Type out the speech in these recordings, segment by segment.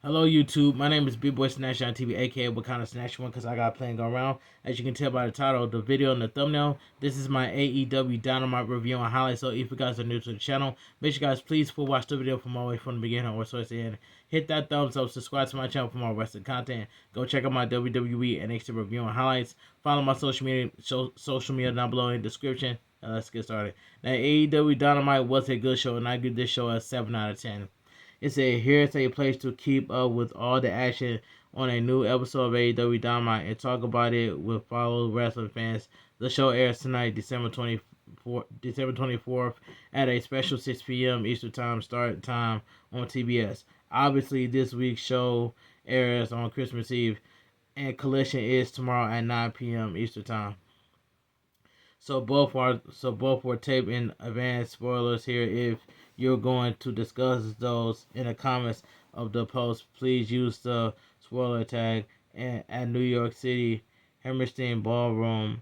Hello YouTube, my name is Bigboysnacksjonnytv, aka what kind of snatch one, because I got playing go around. As you can tell by the title of the video and the thumbnail, this is my AEW Dynamite review and highlights. So if you guys are new to the channel, make sure you guys please full watch the video from all the way from the beginning or towards the end. Hit that thumbs up, subscribe to my channel for more wrestling content. Go check out my WWE NXT review and highlights. Follow my social media down below in the description. Let's get started. Now AEW Dynamite was a good show, and I give this show a 7 out of 10. Here's a place to keep up with all the action on a new episode of AEW Dynamite and talk about it with fellow wrestling fans. The show airs tonight, December 24th, at a special 6 p.m. Eastern Time start time on TBS. Obviously, this week's show airs on Christmas Eve, and Collision is tomorrow at 9 p.m. Eastern Time. So both were taped in advance. Spoilers here. If you're going to discuss those in the comments of the post, please use the spoiler tag at New York City Hammerstein Ballroom.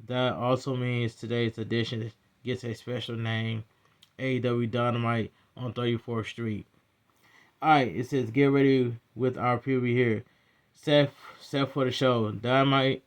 That also means today's edition gets a special name, AEW Dynamite on 34th Street. Alright, it says get ready with our preview here. Set for the show. The Dynamite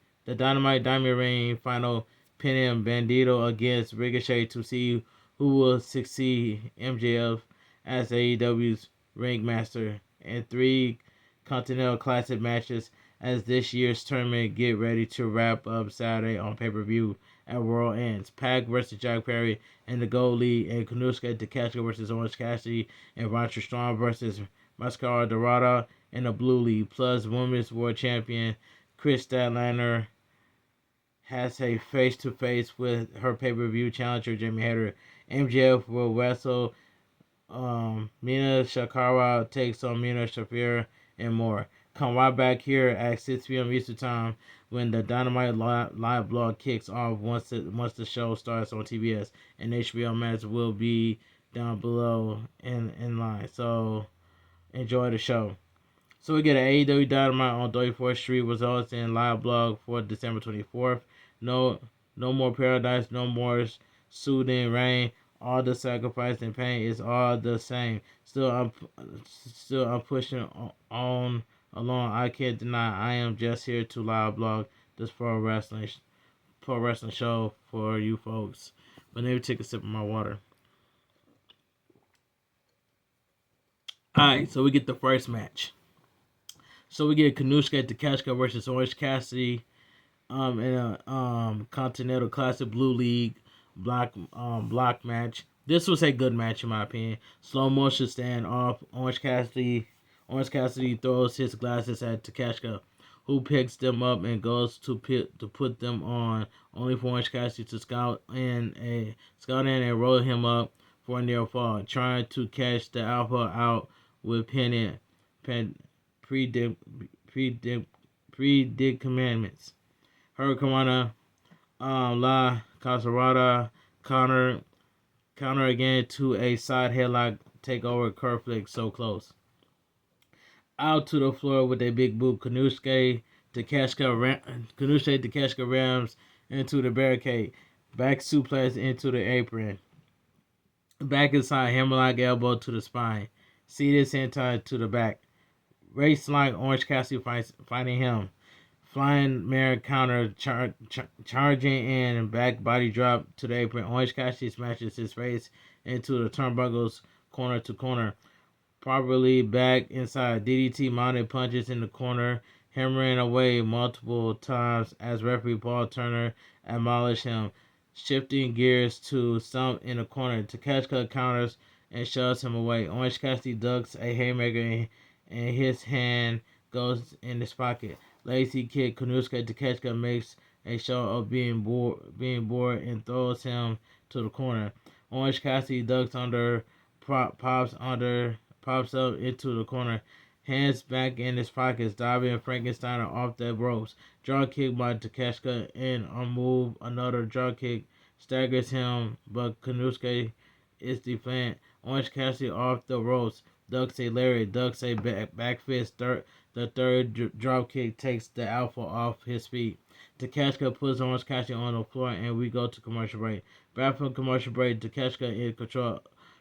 Diamond Ring final, pinning Bandito against Ricochet to see who will succeed MJF as AEW's ringmaster, and 3 Continental Classic matches as this year's tournament get ready to wrap up Saturday on pay-per-view at World Ends. Pac versus Jack Perry and the Gold League, and Kanusuke Takeshita versus Orange Cassidy, and Roderick Strong versus Mascara Dorada in the Blue League, plus Women's World Champion Chris Statlander has a face-to-face with her pay-per-view challenger Jamie Hayter. MJF will wrestle Mina Shakara, takes on Mina Shafir, and more. Come right back here at 6 p.m. Eastern Time when the Dynamite live blog kicks off once the show starts on TBS, and HBO Max will be down below in line. So enjoy the show. So we get an AEW Dynamite on 34th Street results in live blog for December 24th. No more paradise, no more soothing rain. All the sacrifice and pain is all the same. Still, I'm pushing on along. I can't deny I am just here to live blog this pro wrestling show for you folks. But let me take a sip of my water. Alright, so we get the first match. So we get Kanusuke Takeshita versus Orange Cassidy in a Continental Classic Blue League block match. This was a good match in my opinion. Slow motion stand off. Orange Cassidy throws his glasses at Takeshita, who picks them up and goes to put them on, only for Orange Cassidy to scout in and roll him up for a near fall, trying to catch the Alpha out with predicaments. Hurricanrana, La Casarada counter again to a side headlock takeover curve flick so close. Out to the floor with a big boot. Kanusuke Takeshita rams into the barricade. Back suplex into the apron. Back inside, hammerlock elbow to the spine. Seated sentai to the back. Race like Orange Cassidy fighting him. Flying mare counter, charging in, back body drop to the apron. Orange Cassidy smashes his face into the turnbuckles corner to corner. Properly back inside. DDT mounted punches in the corner, hammering away multiple times as referee Paul Turner admonished him. Shifting gears to stump in the corner. Takeshita counters and shoves him away. Orange Cassidy ducks a haymaker and his hand goes in his pocket. Lazy kick. Kanusuke Takeshita makes a show of being bored and throws him to the corner. Orange Cassidy ducks under, pops up into the corner, hands back in his pockets, diving Frankensteiner off the ropes. Drop kick by Takeshita, and on move another drop kick staggers him, but Kanusuke is defiant. Orange Cassidy off the ropes, ducks a lariat, ducks a back fist. The third drop kick takes the Alpha off his feet. Takeshita puts Orange Cassidy on the floor, and we go to commercial break. Back from commercial break, Takeshita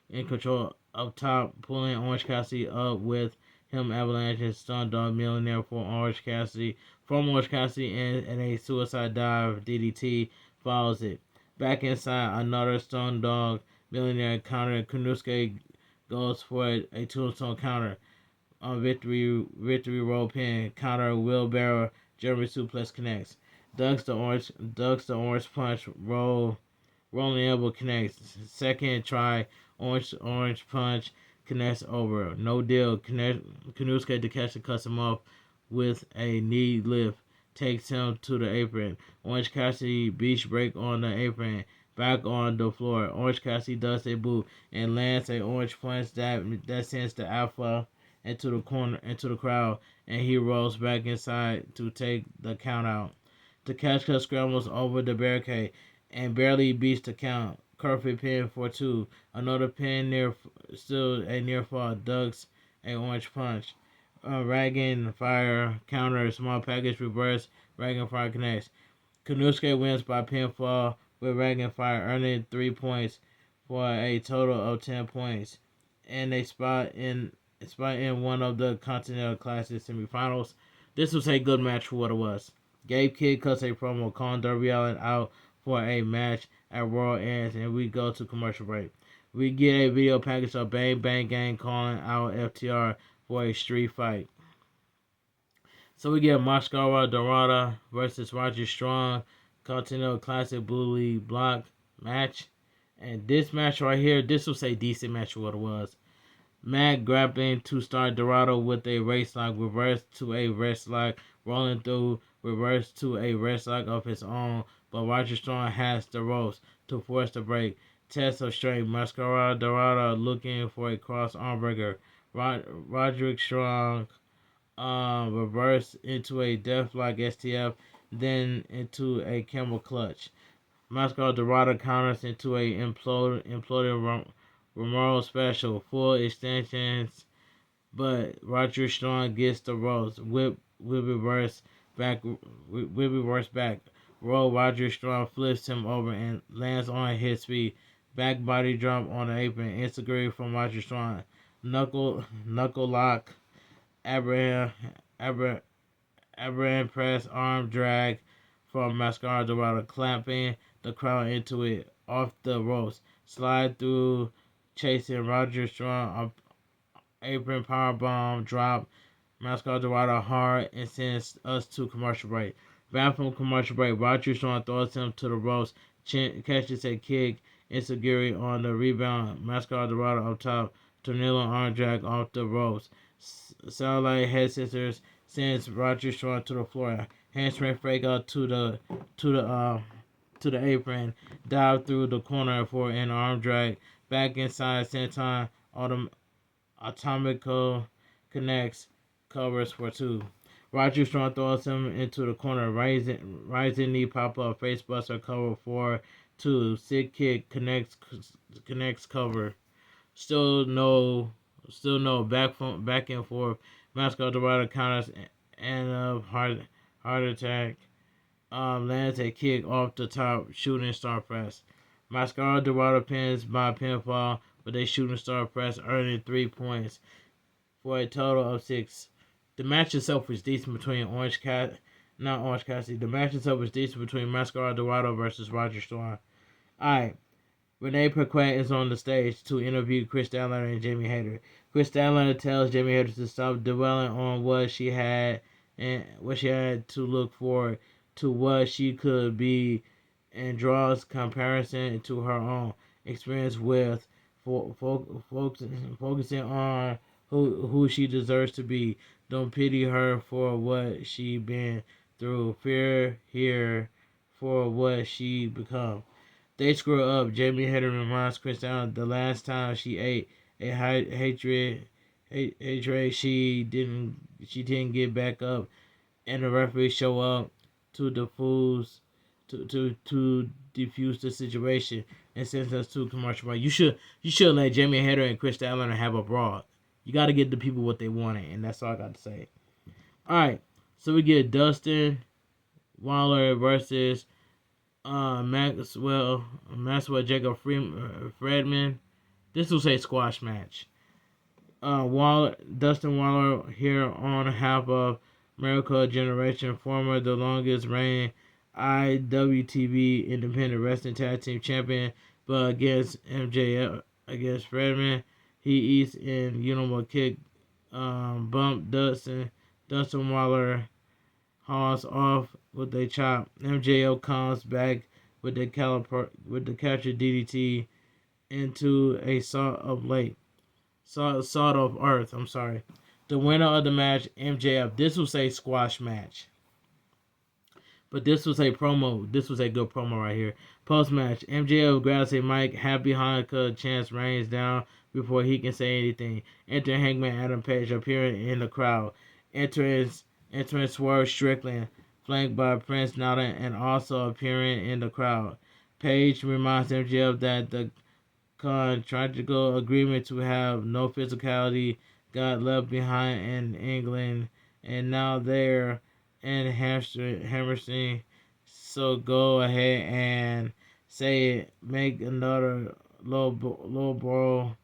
in control up top, pulling Orange Cassidy up with him Avalanche and Stun Dog Millionaire from Orange Cassidy, and a suicide dive DDT follows it. Back inside, another Stun Dog Millionaire counter. Kunusuke goes for a tombstone counter on victory roll pin counter wheelbarrow German suplex connects. Ducks the orange punch rolling elbow connects. Second try orange punch connects over. No deal. Kanusuke Takeshi cuts him off with a knee lift. Takes him to the apron. Orange Cassidy beach break on the apron. Back on the floor. Orange Cassidy does a boot and lands a orange punch that sends the Alpha into the crowd, and he rolls back inside to take the count out. Takeshita scrambles over the barricade and barely beats the count. Perfect pin for two. Another pin still a near fall. Ducks a orange punch. Dragon Fire counter, small package reverse. Dragon Fire connects. Kanusuke wins by pinfall with Dragon Fire, earning 3 points for a total of 10 points, and a spot in one of the Continental Classic semifinals. This was a good match for what it was. Gabe Kidd cuts a promo calling Darby Allin out for a match at Royal Ends, and we go to commercial break. We get a video package of Bang Bang Gang calling out FTR for a street fight. So we get Mascara Dorada versus Roger Strong Continental Classic Blue League Block match. And this match right here, this was a decent match for what it was. Matt grabbing to start Dorado with a race lock, reverse to a wrist lock, rolling through, reverse to a wrist lock of his own, but Roger Strong has the ropes to force the break. Test of strength, Mascara Dorado looking for a cross armbreaker. Roderick Strong reverse into a deathlock STF, then into a camel clutch. Mascara Dorado counters into a imploding Romero special, full extensions, but Roger Strong gets the ropes. Whip reverse back. Roll Roger Strong flips him over and lands on his feet. Back body drop on the apron. Instagram from Roger Strong. Knuckle lock. Abraham press arm drag from Mascara Dorado, clamping the crowd into it off the ropes. Slide through, chasing Roger Strong. Apron powerbomb drop. Mascara Dorado hard and sends us to commercial break. Back from commercial break, Roger Strong throws him to the ropes. Catches a kick. Insecurity on the rebound. Mascara Dorado up top. Tornado arm drag off the ropes. Satellite head scissors sends Roger Strong to the floor. Handspring fake out to the apron. Dive through the corner for an arm drag. Back inside senton. Atomico connects. Covers for two. Roger Strong throws him into the corner. Rising knee pop up. Face buster cover for two. Sick kick connects cover. Still no back and forth. Mascara Dorado counters and a heart attack. Lands a kick off the top, shooting star press. Mascara Dorado pins by pinfall with a shooting star press, earning 3 points for a total of 6. The match itself was decent between The match itself was decent between Mascara Dorado versus Roger Strong. Alright. Renee Paquette is on the stage to interview Chris Statlander and Jamie Hayter. Chris Statlander tells Jamie Hayter to stop dwelling on what she had to look forward to what she could be, and draws comparison to her own experience with focusing on who she deserves to be. Don't pity her for what she been through. Fear her for what she become. They screw up. Jamie Hayter reminds Chris Allen the last time she ate a hatred she didn't get back up, and the referee show up to defuse the situation and sends us to a commercial break. You should let Jamie Hayter and Chris Allen have a brawl. You got to give the people what they wanted, and that's all I got to say. All right, so we get Dustin Waller versus Maxwell Jacob Friedman. This was a squash match. Dustin Waller here on half of Miracle Generation, former the longest reigning IWTV Independent Wrestling Tag Team Champion, but against MJF, against Fredman, he eats in kick, bump Dustin Waller hauls off with a chop. MJF comes back with the capture DDT into a salt of earth. I'm sorry. The winner of the match, MJF. This was a squash match. But this was a promo. This was a good promo right here. Post match, MJF grabs a mic. Happy Hanukkah chants rains down before he can say anything. Enter Hangman Adam Page appearing in the crowd. Entering Swerve Strickland, flanked by Prince Nana, and also appearing in the crowd. Page reminds MJF that the contractual agreement to have no physicality got left behind in England, and now they're in Hammerstein. So go ahead and say it. Make another low ball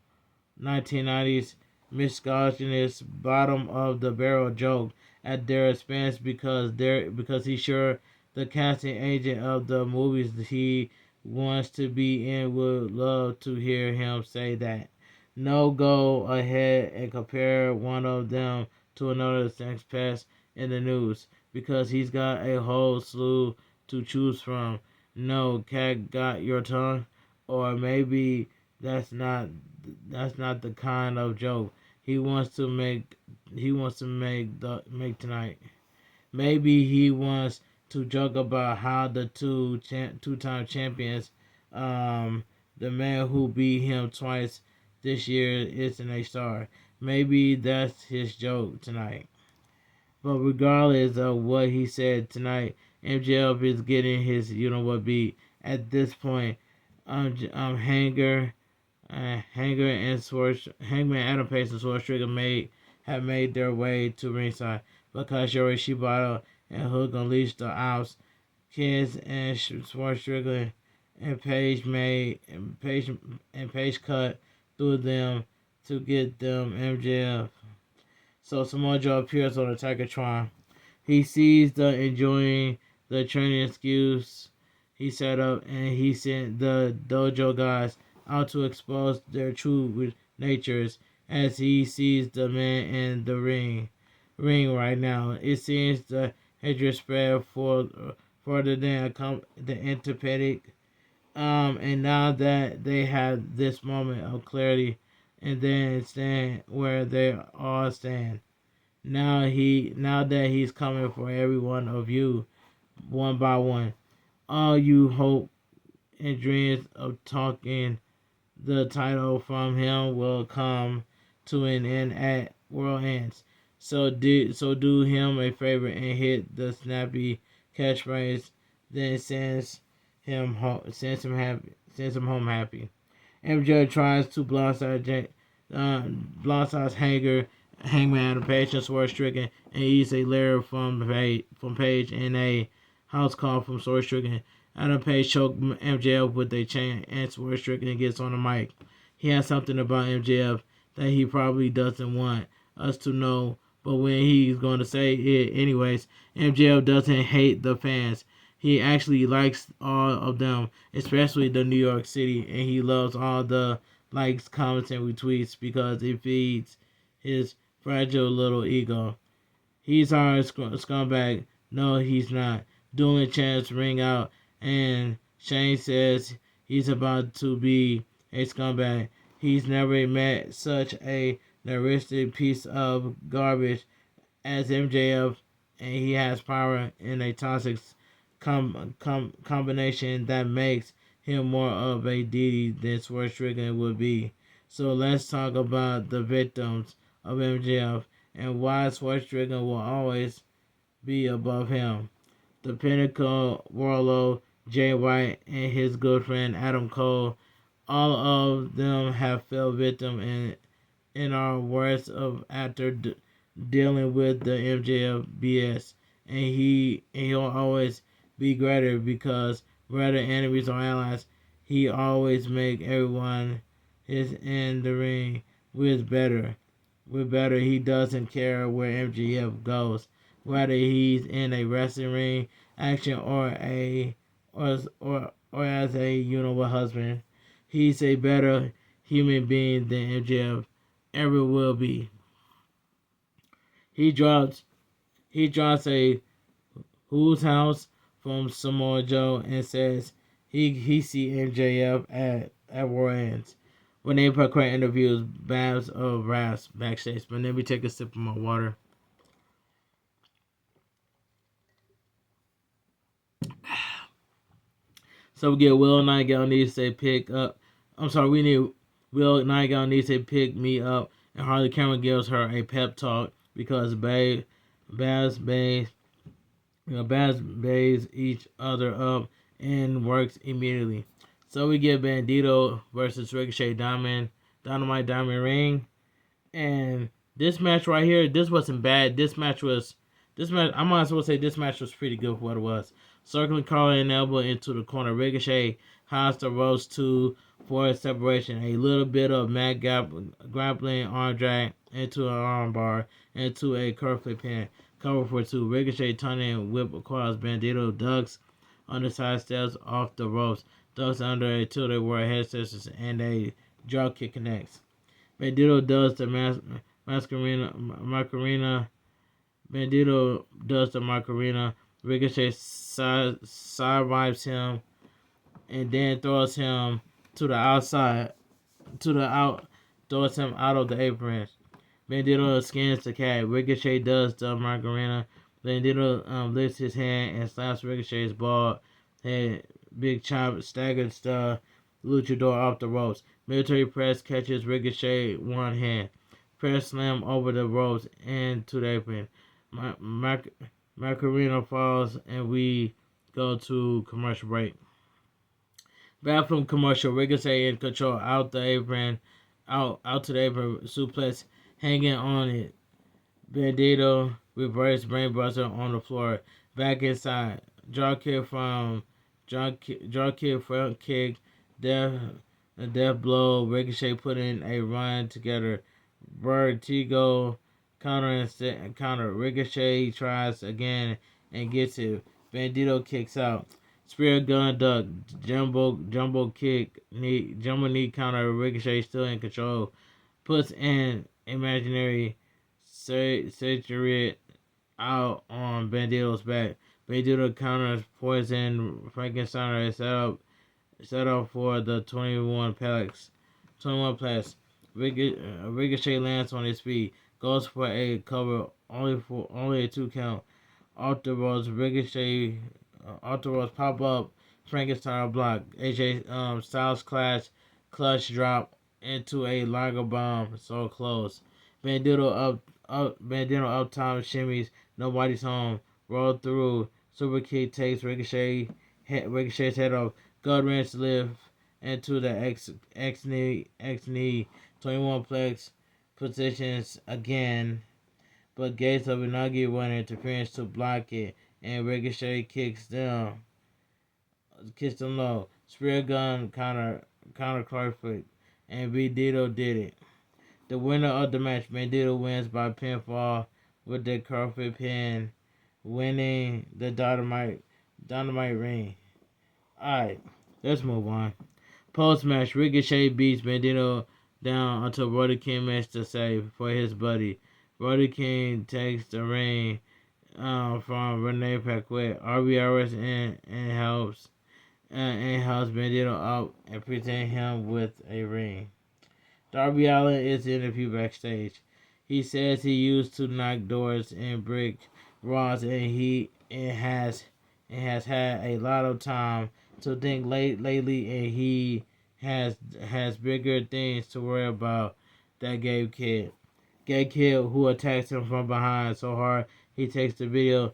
1990s misogynist bottom of the barrel joke at their expense because he's sure the casting agent of the movies he wants to be in would love to hear him say that. No, go ahead and compare one of them to another sex pest in the news because he's got a whole slew to choose from. No, cat got your tongue, or maybe that's not the kind of joke he wants to make. He wants to make tonight. Maybe he wants to joke about how the two-time champions, the man who beat him twice this year, isn't a star. Maybe that's his joke tonight. But regardless of what he said tonight, MJF is getting his beat at this point. Hanger and Hangman Adam Page and Swerve Strickland have made their way to ringside, because Yori Shibata and Hook unleashed the Alps. Kids and Swerve Strickland and Page cut through them to get them MJF. So Samoa Joe appears on the Tigertron. He sees the enjoying the training skills he set up, and he sent the dojo guys out to expose their true natures as he sees the man in the ring right now. It seems the hatred spread further than the antipathic. And now that they have this moment of clarity, and then stand where they all stand. Now that he's coming for every one of you, one by one. All you hope and dreams of talking the title from him will come to an end at world ends. So do him a favor and hit the snappy catchphrase, then sends him home happy. MJ tries to blindside Hangman and Page and Swerve Stricken, and eats a layer from Page and a house call from Swerve Stricken. Adam Page choked MJF with a chain, and Swerve Stricken gets on the mic. He has something about MJF that he probably doesn't want us to know, but when he's going to say it anyways, MJF doesn't hate the fans. He actually likes all of them, especially the New York City, and he loves all the likes, comments, and retweets because it feeds his fragile little ego. He's our scumbag. No, he's not. Dueling chants ring out, and Shane says he's about to be a scumbag. He's never met such a narcissistic piece of garbage as MJF, and he has power in a toxic combination that makes him more of a deity than Swerve Strickland would be. So let's talk about the victims of MJF and why Swerve Strickland will always be above him. The Pinnacle Warlord, Jay White, and his good friend Adam Cole, all of them have fell victim in our worst of after dealing with the MJF BS, and he'll always be greater because whether enemies or allies, he always make everyone is in the ring with better. with better. He doesn't care where MJF goes, whether he's in a wrestling ring, action, or as a husband. He's a better human being than MJF ever will be. He drops a Who's House from Samoa Joe and says he see MJF at War Ends. When they put current interviews, Babs of Raps backstage. But let me take a sip of my water. So we get Will Nightingale needs to pick up. I'm sorry, we need Will Nightingale needs to pick me up, and Harley Cameron gives her a pep talk because Babs bays each other up and works immediately. So we get Bandito versus Ricochet Dynamite Diamond Ring. And this match right here, this wasn't bad. I might as well say this match was pretty good for what it was. Circling collar and elbow into the corner. Ricochet hides the ropes for a separation. A little bit of mad grappling arm drag into an arm bar into a curve pin. Cover for two. Ricochet turning whip across. Bandito ducks on the side steps off the ropes. Ducks under a tilted world head scissors and a drop kick connects. Bandito does the Macarena. Bandito does the Macarena. Ricochet side wipes him and then throws him to the outside. Throws him out of the apron. Bandito skins the cat. Ricochet does the Macarena. Bandito lifts his hand and slaps Ricochet's bald head. Big chop staggers the luchador off the ropes. Military press catches Ricochet one hand. Press slam over the ropes into the apron. Macarena falls and we go to commercial break. Back from commercial, Ricochet in control out to the apron suplex hanging on it. Bandito reverse brainbuster on the floor. Back inside. Draw kick front kick. Death blow. Ricochet put in a run together. Vertigo counter. Ricochet tries again and gets it. Bandito kicks out. Spear gun duck. Jumbo kick. Jumbo knee counter. Ricochet still in control. Puts an imaginary Saturate out on Bandito's back. Bandito counters poison Frankenstein set up for the 21 pallets. Ricochet lands on his feet, goes for a cover only a 2 count. Off the ropes, Ricochet pop up, Frankenstein block. AJ Styles clutch drop into a Liger bomb, so close. Bandito up time shimmies, nobody's home. Roll through, super kick takes Ricochet's head off. Gut wrench lift into the X knee. 21 plex positions again, but Gates of Unagi went interference to block it, and Ricochet kicks them low. Spear gun counter Clarkfoot, and Bandito did it. The winner of the match, Bandito wins by pinfall with the Clarkfoot pin, winning the Dynamite ring. Alright, let's move on. Post-match, Ricochet beats Bandito down until Brody King makes the save for his buddy. Brody King takes the ring from Renee Paquette. RBRS and helps Bandito up and present him with a ring. Darby Allin is interviewed backstage. He says he used to knock doors and brick walls, and he has had a lot of time to think lately, and he has bigger things to worry about. That Gabe Kidd, who attacks him from behind so hard he takes the video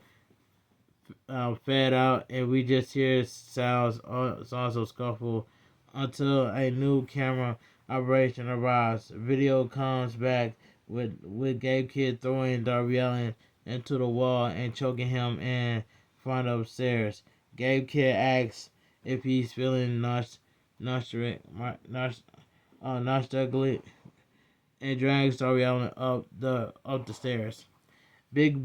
fed out, and we just hear sounds of scuffle until a new camera operation arrives. Video comes back with Gabe Kidd throwing Darby Allin into the wall and choking him in front of stairs. Gabe Kidd asks if he's feeling nostalgic and drags Darby Allin up the stairs. Big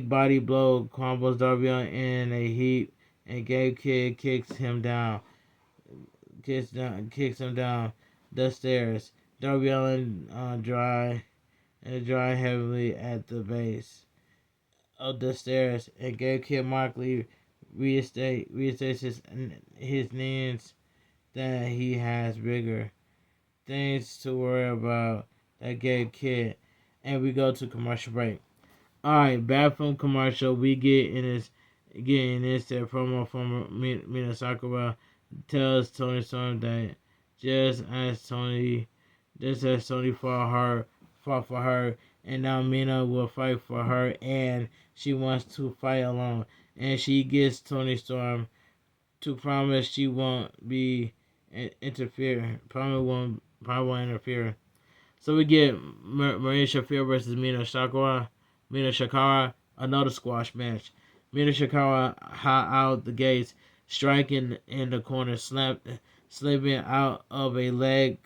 body blow crumbles Darby Allin in a heap, and Gabe Kidd kicks him down the stairs. Darby Allin dry heavily at the base of the stairs, and Gabe Kidd markedly restates his needs that he has bigger things to worry about that Gabe Kidd. And we go to commercial break. Alright, back from commercial, we get in this that promo from Mina Sakura tells Tony Storm that just as Tony fought for her, and now Mina will fight for her, and she wants to fight alone, and she gets Tony Storm to promise she won't be interfere. Probably won't interfere. So we get Maria Shafir versus Mina Shakara, another squash match. Mina Shakara hot out the gates, striking in the corner, slipping out of a leg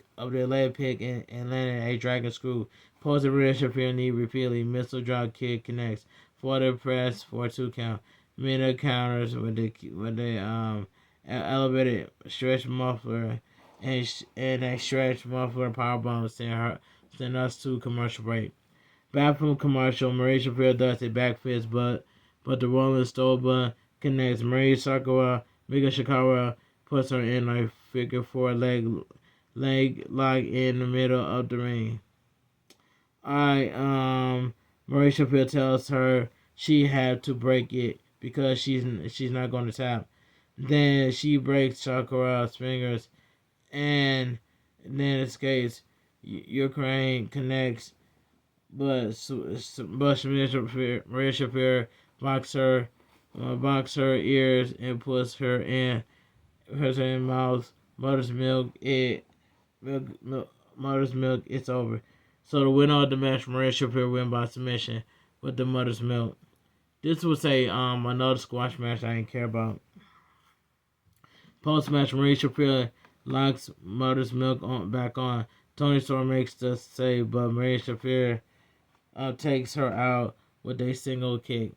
pick and landing a dragon screw. Posing Mina Shafir knee repeatedly, missile drop kick connects for the press for a 2 count. Mina counters with the elevated stretch muffler and a stretch muffler powerbomb send us to commercial break. Back from commercial, Marie Shapiro does a back fist, but the rolling stole button connects. Marie Sakura, Mika Shikara puts her in a figure 4 leg lock in the middle of the ring. Marie Shapiro tells her she had to break it because she's not going to tap. Then she breaks Sakura's fingers and then escapes. Ukraine connects, but Maria Shafir box her ears and puts her in mouth. Mother's milk. Mother's milk. It's over. So the winner of the match, Maria Shafir, win by submission with the mother's milk. This was another squash match I didn't care about. Post match, Maria Shafir locks mother's milk back on. Tony Storm makes the save, but Maria Shafir takes her out with a single kick.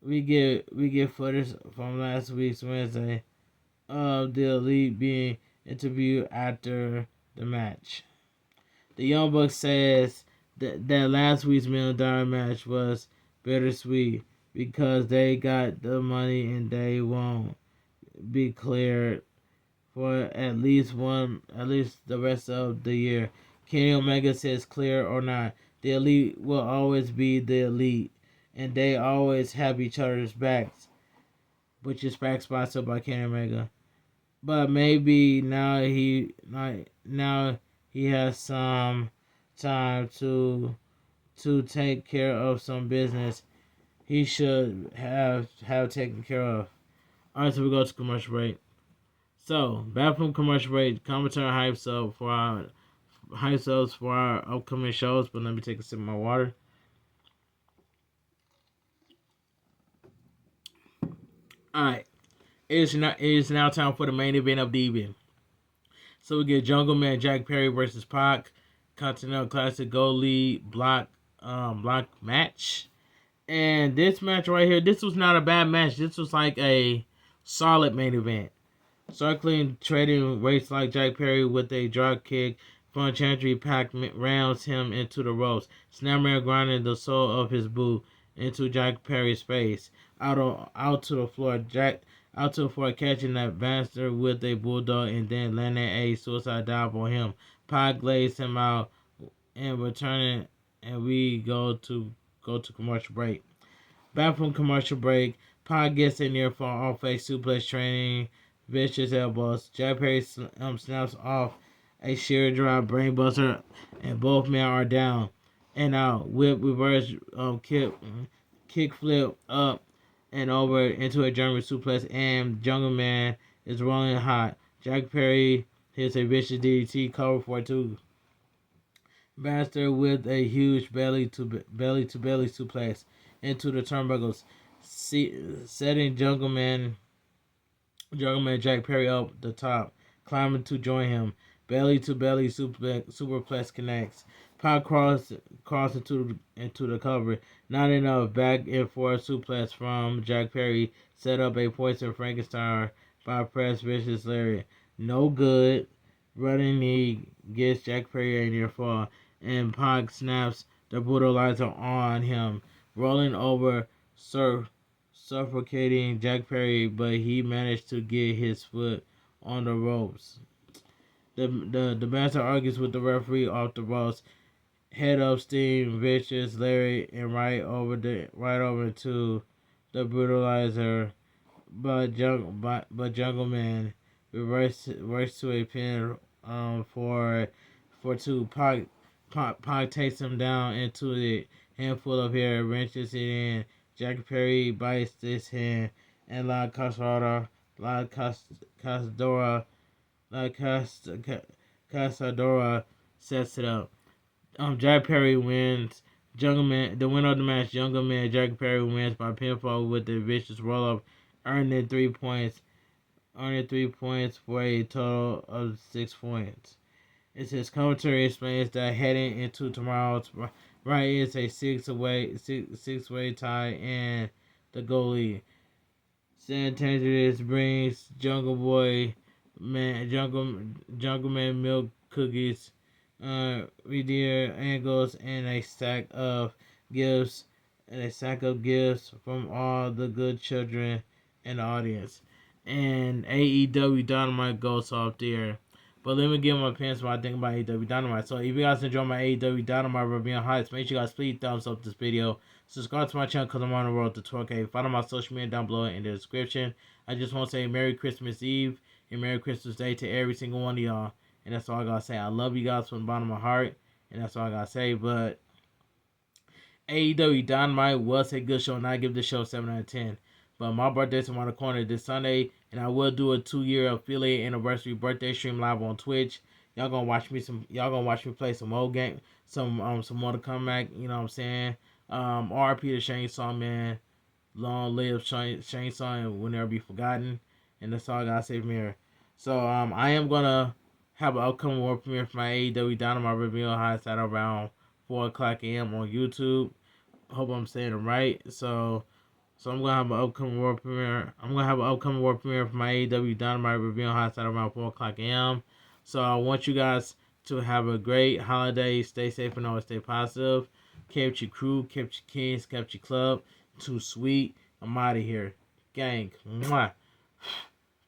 We get footage from last week's Wednesday of the Elite being interviewed after the match. The Young Bucks says that last week's $1 million match was bittersweet because they got the money and they won't be cleared for at least the rest of the year. Kenny Omega says clear or not, the Elite will always be the Elite, and they always have each other's backs, which is back sponsored by Kenny Omega. But maybe now he has some time to take care of some business he should have taken care of. Alright, so we go to commercial break. So, back from commercial break, commentary hypes up for our upcoming shows, but let me take a sip of my water. Alright, it is now time for the main event of the evening. So we get Jungle Man Jack Perry versus Pac, Continental Classic Gold League block match. And this match right here, this was not a bad match. This was like a solid main event. Circling, trading weights like Jack Perry with a drop kick. Front Chantry Pac rounds him into the ropes. Snapmare grinding the sole of his boot into Jack Perry's face. Out to the floor. Out to the floor, catching that bastard with a bulldog and then landing a suicide dive on him. Pac lays him out and returning, and we go to commercial break. Back from commercial break, Pac gets in there for off-face suplex training, vicious elbows. Jack Perry snaps off a sheer drive brainbuster, and both men are down and out. Whip reverse kick flip up and over into a German suplex, and Jungle Man is rolling hot. Jack Perry hits a vicious DDT cover for 2. Bastard with a huge belly to belly suplex into the turnbuckles, setting Jungle Man Jack Perry up the top, climbing to join him. belly to belly superplex connects. Pac cross into the cover. Not enough. Back and forth suplex from Jack Perry. Set up a poison Frankenstein by press vicious Larry. No good. Running knee gets Jack Perry a near fall. And Pac snaps the brutalizer on him. Rolling over, suffocating Jack Perry, but he managed to get his foot on the ropes. The master argues with the referee off the ropes. Head up, Steam, Vicious, Larry, and right over to the brutalizer. But Jungle Man reverse to a pin for two. Pac takes him down into the handful of hair, wrenches it in. Jack Perry bites this hand, and La Casadora sets it up. Jack Perry wins. The winner of the match, Jungle Man Jack Perry wins by pinfall with the vicious roll up, earning 3 points. Earning 3 points for a total of 6 points. It says commentary explains that heading into tomorrow's right is a six-way tie and the goalie. San Angeles brings Jungle Man milk cookies, reindeer angles, and a stack of gifts, from all the good children in the audience. And AEW Dynamite goes off there. But let me give my opinions what I think about AEW Dynamite. So if you guys enjoy my AEW Dynamite review and highlights, make sure you guys please thumbs up this video. Subscribe to my channel because I'm on the road to 12K. Follow my social media down below in the description. I just want to say Merry Christmas Eve and Merry Christmas Day to every single one of y'all. And that's all I gotta say. I love you guys from the bottom of my heart. And that's all I gotta say. But AEW Dynamite was a good show, and I give the show 7 out of 10. But my birthday's around the corner this Sunday, and I will do a 2-year affiliate anniversary birthday stream live on Twitch. Y'all gonna watch me play some old game, some Mortal Kombat. You know what I'm saying? RP to Chainsaw Man. Long live Chainsaw and will never be forgotten. And that's all I gotta say from here. So I am gonna have an upcoming world premiere for my AEW Dynamite review highlights at around 4 o'clock a.m. on YouTube. Hope I'm saying it right. So I'm gonna have an upcoming world premiere. For my AEW Dynamite review highlights at around 4 o'clock a.m. So I want you guys to have a great holiday. Stay safe and always stay positive. Kept your crew, kept your kings, kept your club. Too sweet. I'm out of here. Gang. Mwah.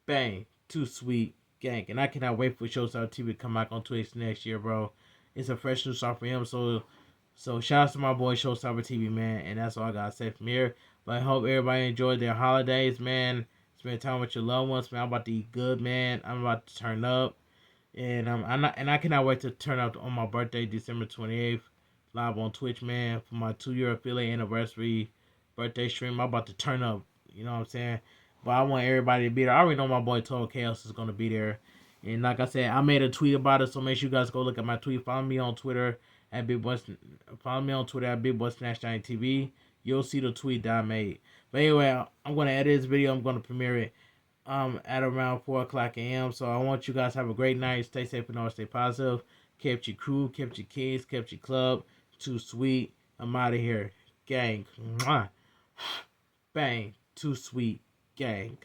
Bang. Too sweet. Gang. And I cannot wait for Showstar TV to come back on Twitch next year, bro. It's a fresh new start for him. So shout out to my boy Showstopper TV, man. And that's all I gotta say from here. But I hope everybody enjoyed their holidays, man. Spend time with your loved ones, man. I'm about to eat good, man. I'm about to turn up. And I cannot wait to turn up on my birthday, December 28th, live on Twitch, man, for my 2-year affiliate anniversary birthday stream. I'm about to turn up. You know what I'm saying? But I want everybody to be there. I already know my boy Total Chaos is gonna be there. And like I said, I made a tweet about it, so make sure you guys go look at my tweet. Follow me on Twitter at Bigboysnacksjonnytv. You'll see the tweet that I made. But anyway, I'm gonna edit this video. I'm gonna premiere it at around 4 o'clock a.m. So I want you guys to have a great night. Stay safe and always stay positive. Kept your crew, kept your kids, kept your club. Too sweet. I'm out of here. Gang. Mwah. Bang. Too sweet. Gang.